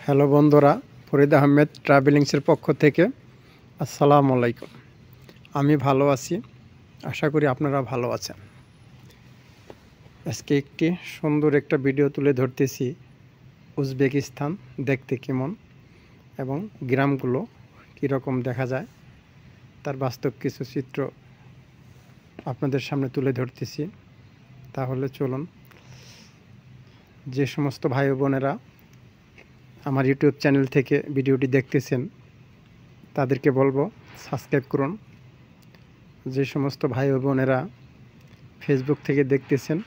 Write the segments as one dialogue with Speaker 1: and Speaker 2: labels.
Speaker 1: Hello বন্ধুরা, ফরিদ আহমেদ ট্রাভেলিংসের পক্ষ থেকে আসসালামু আলাইকুম। আমি ভালো আছি, আশা করি আপনারা ভালো আছেন। আজকে একটি সুন্দর একটা ভিডিও তুলে ধরতেছি উজবেকিস্তান দেখতে কেমন এবং গ্রামগুলো কীরকম দেখা যায় তার বাস্তব কিছু চিত্র আপনাদের সামনে তুলে ধরতেছি। তাহলে চলুন, যে সমস্ত ভাই বোনেরা আমার ইউটিউব চ্যানেল থেকে ভিডিওটি দেখতেছেন তাদেরকে বলবো সাবস্ক্রাইব করুন। যে সমস্ত ভাই ও বোনেরা ফেসবুক থেকে দেখতেছেন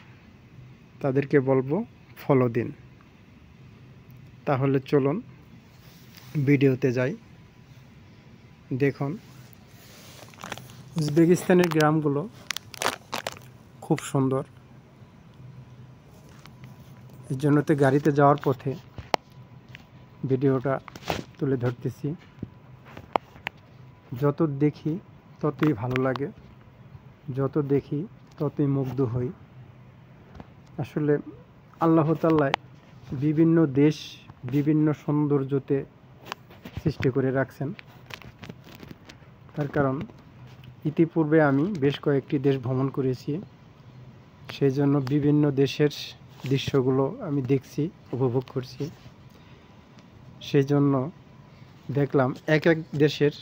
Speaker 1: তাদেরকে বলবো ফলো দিন। তাহলে চলুন ভিডিওতে যাই। দেখুন, উজবেকিস্তানের গ্রামগুলো খুব সুন্দর। এই জন্য তো গাড়িতে যাওয়ার পথে ভিডিওটা তুলে ধরতেছি। যত দেখি ততই ভালো লাগে, যত দেখি ততই মুগ্ধ হই। আসলে আল্লাহ তাআলা বিভিন্ন দেশ বিভিন্ন সৌন্দর্যতে সৃষ্টি করে রাখছেন। তার কারণ ইতিপূর্বে আমি বেশ কয়েকটি দেশ ভ্রমণ করেছি, সেই জন্য বিভিন্ন দেশের দৃশ্যগুলো আমি দেখছি, উপভোগ করছি। সেই জন্য দেখলাম এক এক দেশের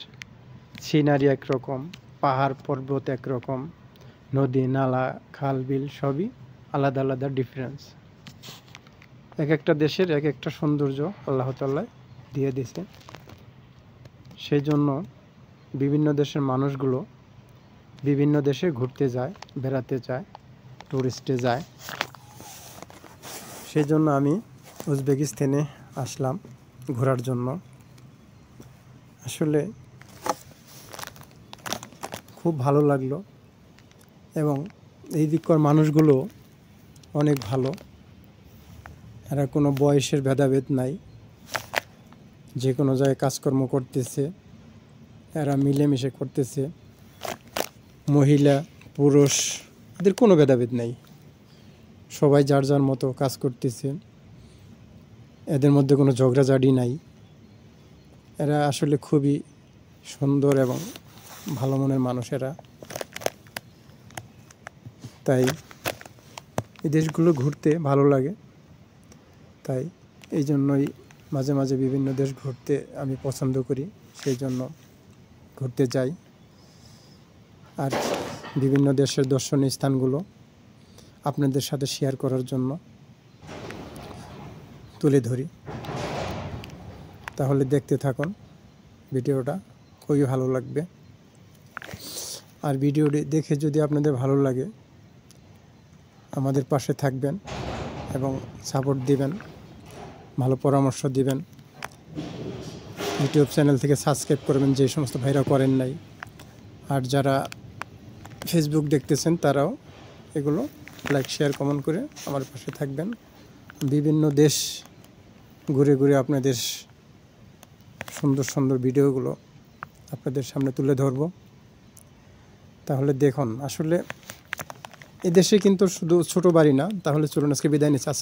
Speaker 1: সিনারি একরকম, পাহাড় পর্বত একরকম, নদী নালা খাল বিল সবই আলাদা আলাদা ডিফারেন্স। এক একটা দেশের এক একটা সৌন্দর্য আল্লাহ তাআলা দিয়ে দিয়েছে। সেই জন্য বিভিন্ন দেশের মানুষগুলো বিভিন্ন দেশে ঘুরতে যায়, বেড়াতে যায়, টুরিস্টে যায়। সেই জন্য আমি উজবেকিস্তানে আসলাম ঘোরার জন্য। আসলে খুব ভালো লাগলো এবং এই দিককার মানুষগুলো অনেক ভালো। এরা কোনো বয়সের ভেদাভেদ নাই, যে কোনো জায়গায় কাজকর্ম করতেছে, এরা মিলেমিশে করতেছে। মহিলা পুরুষ এদের কোনো ভেদাভেদ নাই, সবাই যার যার মতো কাজ করতেছে। এদের মধ্যে কোনো ঝগড়াঝাটি নাই। এরা আসলে খুবই সুন্দর এবং ভালো মনের মানুষেরা। তাই এই দেশগুলো ঘুরতে ভালো লাগে। তাই এই জন্যই মাঝে মাঝে বিভিন্ন দেশ ঘুরতে আমি পছন্দ করি, সেই জন্য ঘুরতে যাই। আর বিভিন্ন দেশের দর্শনীয় স্থানগুলো আপনাদের সাথে শেয়ার করার জন্য তুলে ধরি। তাহলে দেখতে থাকুন, ভিডিওটা খুবই ভালো লাগবে। আর ভিডিওটি দেখে যদি আপনাদের ভালো লাগে আমাদের পাশে থাকবেন এবং সাপোর্ট দিবেন, ভালো পরামর্শ দিবেন। ইউটিউব চ্যানেল থেকে সাবস্ক্রাইব করবেন যে সমস্ত ভাইরা করেন নাই। আর যারা ফেসবুক দেখতেছেন তারাও এগুলো লাইক শেয়ার কমেন্ট করে আমার পাশে থাকবেন। বিভিন্ন দেশ ঘুরে ঘুরে আপনাদের সুন্দর সুন্দর ভিডিওগুলো আপনাদের সামনে তুলে ধরব। তাহলে দেখুন, আসলে এদেশে কিন্তু শুধু ছোট বাড়ি না। তাহলে চলুন আজকে বিদায় নিচ্ছি। আসসালাম।